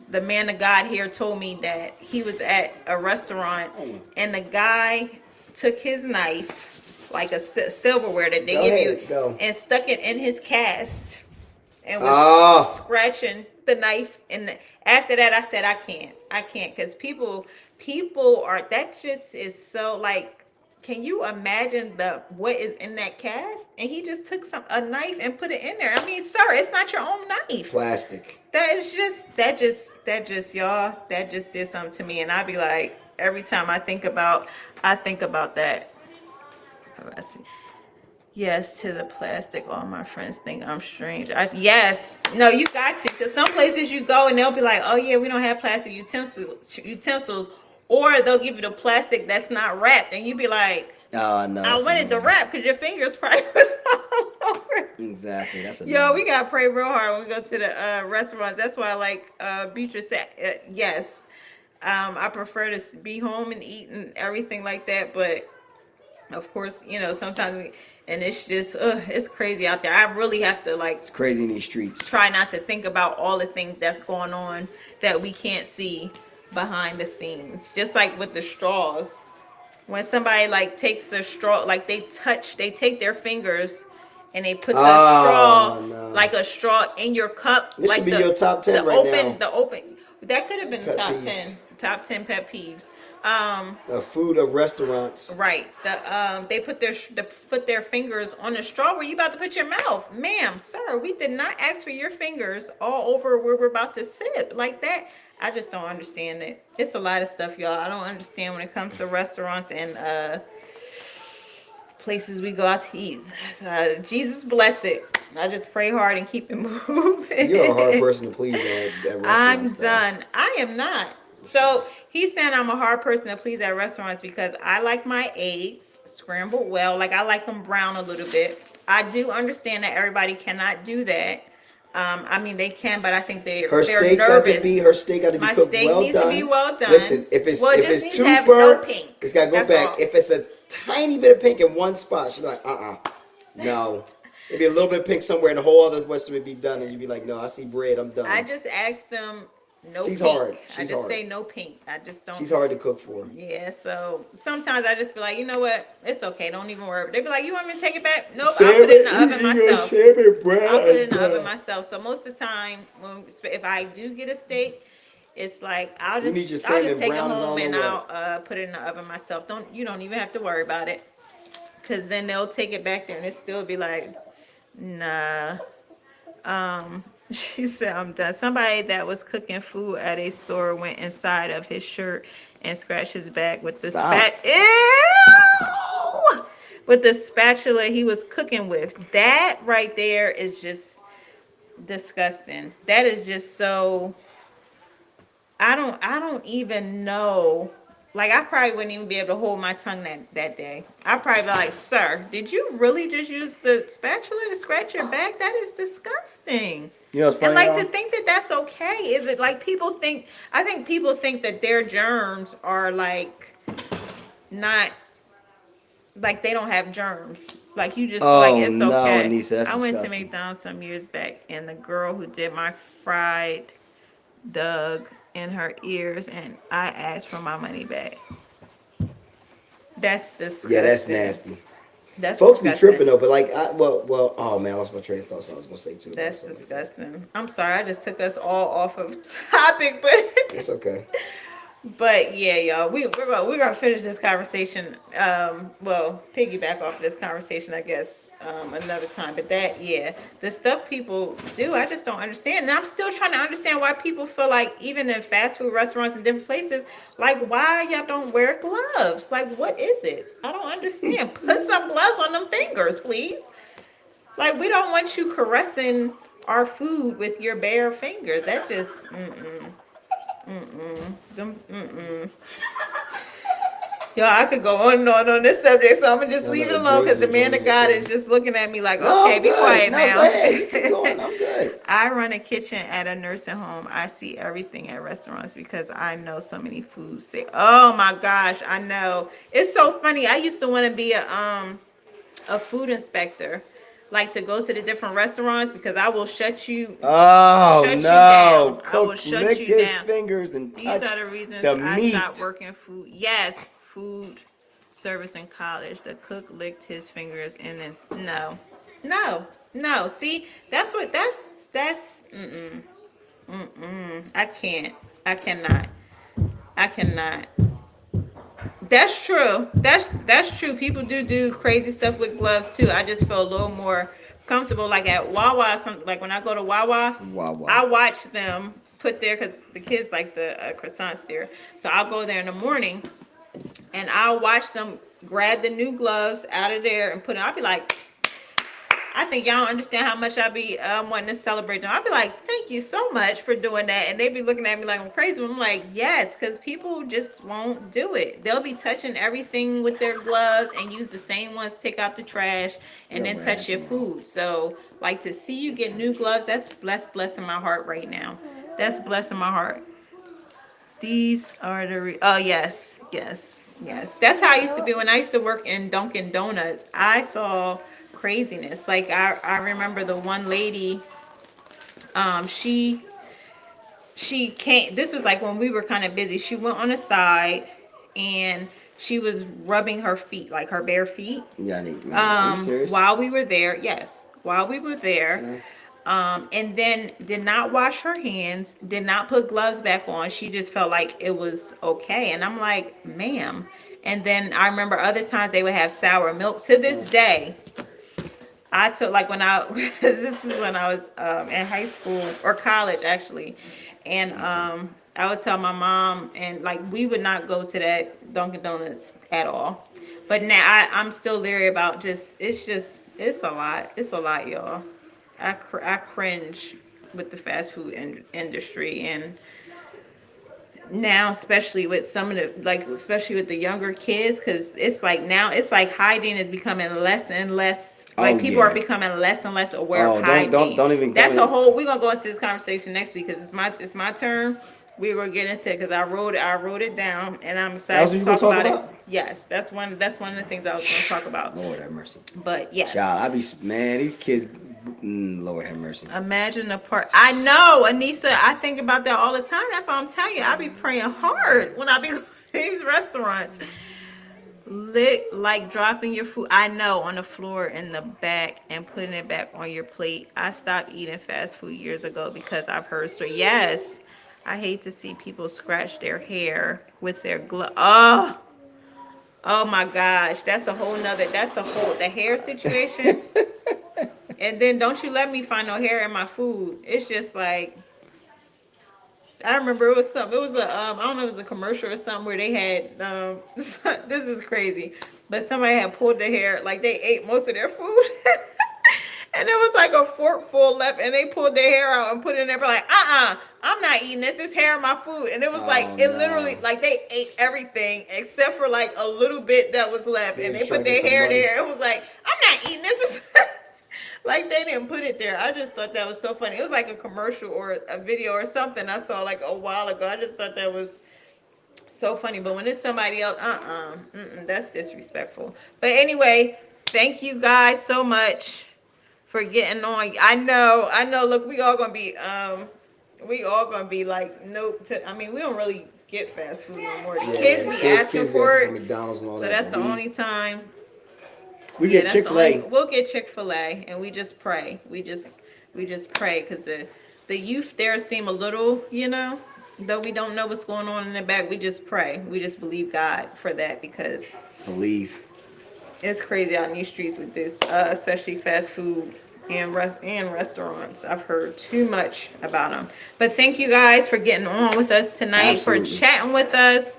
The man of God here told me that he was at a restaurant and the guy took his knife, like a silverware that they give you, and stuck it in his cast and was scratching the knife. And after that, I said, I can't, because people are, that just is so like, can you imagine what is in that cast? And he just took a knife and put it in there. I mean, sir, it's not your own knife. Plastic. That just y'all, that just did something to me. And I'd be like, every time I think about that. Let's see. Yes to the plastic. All my friends think I'm strange. Yes. No, you got to. Because some places you go and they'll be like, oh yeah, we don't have plastic utensils. Or they'll give you the plastic that's not wrapped. And you be like, oh no. I wanted the wrap because your fingers probably was all over. Exactly. That's we gotta pray real hard when we go to the restaurants. That's why, like Beatrice said, yes. I prefer to be home and eat and everything like that. But of course, sometimes and it's just, it's crazy out there. I really have to it's crazy in these streets. Try not to think about all the things that's going on that we can't see behind the scenes. Just like with the straws. When somebody like takes a straw, like they take their fingers and they put the straw, like a straw in your cup. This like should be your top 10 right now. The open. That could have been the Pet top peeves. 10, top 10 pet peeves. Um, Food of restaurants. right. They put their fingers on the straw where you about to put your mouth, ma'am, sir. We did not ask for your fingers all over where we're about to sip like that. I just don't understand it. It's a lot of stuff, y'all. I don't understand when it comes to restaurants and places we go out to eat. Jesus bless it. I just pray hard and keep it You're a hard moving. person to please at restaurant I'm stuff. done. I am not. So he's saying I'm a hard person to please at restaurants because I like my eggs scrambled well. Like I like them brown a little bit. I do understand that everybody cannot do that. I mean they can, but I think they're nervous. Her steak got to be My cooked steak well needs to be done. well done. Listen, Well, it if just it's needs to too have no burnt, pink. it's got to go That's back. all. If it's a tiny bit of pink in one spot, she'll be like, no. Maybe a little bit of pink somewhere, and the whole other rest would be done, and you'd be like, no, I see bread, I'm done. I just asked them no She's pink. hard. I She's just hard. say no pink. I just don't. She's hard to cook for. Yeah, so sometimes I just be like, you know what? It's okay. Don't even worry. They be like, you want me to take it back? Nope. I'll put it in the oven myself. I'll put it in the oven myself. So most of the time, if I do get a steak, it's like I'll You need just your I'll just salmon take it brown as I home don't and know I'll put it in the oven myself. You don't even have to worry about it, cause then they'll take it back there and it still be like, nah. She said, I'm done. Somebody that was cooking food at a store went inside of his shirt and scratched his back with the Stop. Ew! With the spatula he was cooking with. That right there is just disgusting. That is just so I don't even know. Like I probably wouldn't even be able to hold my tongue that day. I'd probably be like, sir, did you really just use the spatula to scratch your back? That is disgusting. You know what's And funny, like to y'all? think that that's okay. Is it like people think? I think people think that their germs are like not like they don't have germs. Like you just like Oh, it's no, okay. Anissa, that's I went to disgusting. McDonald's some years back, and the girl who did my fried dug in her ears, and I asked for my money back. That's disgusting. Yeah, that's nasty. That's Folks be disgusting. tripping though, but like, oh man, I lost my train of thought. So I was gonna say too. That's something like that. disgusting. I'm sorry, I just took us all off of topic, but It's okay. but yeah, y'all, we're gonna finish this conversation. Well, piggyback off of this conversation, I guess, another time. But that, yeah, the stuff people do, I just don't understand, and I'm still trying to understand why people feel like even in fast food restaurants and different places, like why y'all don't wear gloves? Like, what is it? I don't understand. Put some gloves on them fingers, please. Like, we don't want you caressing our food with your bare fingers. That just, mm-mm. Yo, I could go on and on this subject, so I'm gonna just No, leave it no, alone because the enjoy man of it, God enjoy it. is just looking at me like, No, okay, I'm be good. quiet No, now. go ahead. You keep going. I'm good. I run a kitchen at a nursing home. I see everything at restaurants because I know so many foods. Say, oh my gosh, I know. It's so funny. I used to want to be a food inspector, like to go to the different restaurants because I will Oh shut you no! down. I will Cook shut lick you his down. fingers and These touch are the reasons the I meat. stopped working food. Yes, food service in college. The cook licked his fingers and then no. See, that's I can't. I cannot. I cannot. That's true. That's true. People do crazy stuff with gloves too. I just feel a little more comfortable. Like at Wawa, like when I go to Wawa, Wawa. I watch them put there because the kids like the croissants there. So I'll go there in the morning and I'll watch them grab the new gloves out of there and put it. I'll be like, I think y'all don't understand how much I be wanting to celebrate them. I'll be like, thank you so much for doing that. And they be looking at me like I'm crazy. I'm like, yes, because people just won't do it. They'll be touching everything with their gloves and use the same ones, take out the trash, and then touch your food. So, like to see you get new gloves, that's blessing my heart right now. That's blessing my heart. These are the oh yes. That's how I used to be when I used to work in Dunkin' Donuts. I saw craziness. Like I remember the one lady, she came. This was like when we were kind of busy. She went on the side, and she was rubbing her feet, like her bare feet. Yeah, are you serious? While we were there, yes, while we were there, Okay. And then did not wash her hands, did not put gloves back on. She just felt like it was okay. And I'm like, ma'am. And then I remember other times they would have sour milk. To this day, I took like when I this is when I was in high school or college actually, and I would tell my mom, and like we would not go to that Dunkin' Donuts at all. But now I'm still leery about it's a lot, y'all. I cringe with the fast food industry, and now especially with some of the like especially with the younger kids, because it's like now it's like hygiene is becoming less and less, like Oh people are yeah. becoming less and less aware of Oh, hygiene. don't even go That's a in. whole, we're gonna go into this conversation next week because it's my turn. We were getting into it because I wrote it down and I'm That was excited what to you gonna talk talk about it. about? Yes, that's one of the things I was gonna talk about. Lord have mercy. But yes, Child, man, these kids. Lord have mercy. imagine the part. I know, Anissa. I think about that all the time. That's why I'm telling you. I be praying hard when I be going to these restaurants. Lick like dropping your food. I know, on the floor in the back and putting it back on your plate. I stopped eating fast food years ago because I've heard stories. Yes, I hate to see people scratch their hair with their glove. Oh my gosh, that's a whole nother. That's a whole the hair situation. And then don't you let me find no hair in my food. It's just like I remember it was something. It was a I don't know, it was a commercial or something where they had this is crazy, but somebody had pulled their hair, like they ate most of their food, and it was like a fork full left, and they pulled their hair out and put it in there. But like, I'm not eating this. It's hair in my food, and it was like Oh it literally no. like they ate everything except for like a little bit that was left, They and was they trying put to get their some hair money. there. It was like I'm not eating this. Like they didn't put it there. I just thought that was so funny. It was like a commercial or a video or something I saw like a while ago. I just thought that was so funny. But when it's somebody else, that's disrespectful. But anyway, thank you guys so much for getting on. I know. Look, we all gonna be like, nope. I mean, we don't really get fast food no more. The kids Yeah, be kids, asking kids be for asking for it, McDonald's and all so that, that's but the only time. we Yeah, get that's the only. Chick-fil-A. We'll get Chick-fil-A, and we just pray. We just pray because the youth there seem a little, though we don't know what's going on in the back. We just pray. We just believe God for that because Believe. it's crazy out in these streets with this, especially fast food and restaurants. I've heard too much about them. But thank you guys for getting on with us tonight, for Absolutely. chatting with us.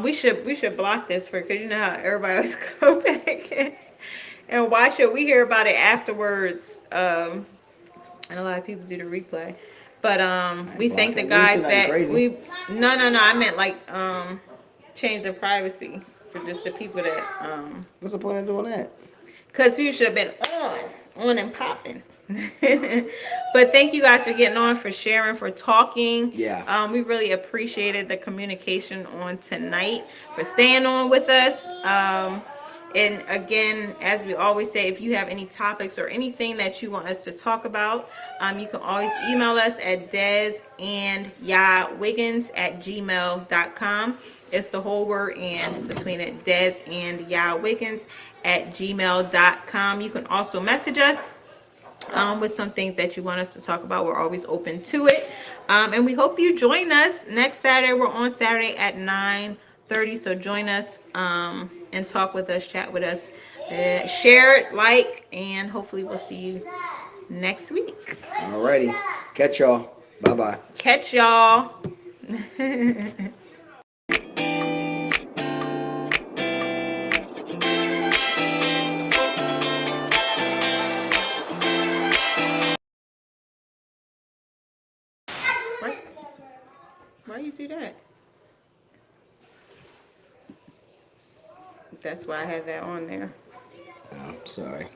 We should block this for because you know how everybody always go back and watch it. We hear about it afterwards, and a lot of people do the replay. But we thank the Blocking. We ain't guys saying nothing that crazy. no, I meant like change the privacy for just the people that What's the point of doing that? because people should have been on and popping. But thank you guys for getting on, for sharing, for talking. Yeah. We really appreciated the communication on tonight, for staying on with us. And again, as we always say, if you have any topics or anything that you want us to talk about, you can always email us at desandyawiggins@gmail.com. It's the whole word and between it, desandyawiggins@gmail.com. You can also message us with some things that you want us to talk about. We're always open to it. And we hope you join us next Saturday. We're on Saturday at 9:30. So join us and talk with us, chat with us, share it, like, and hopefully we'll see you next week. Alrighty. Catch y'all. Bye-bye. Catch y'all. Why you do that? That's why I had that on there. Oh, sorry.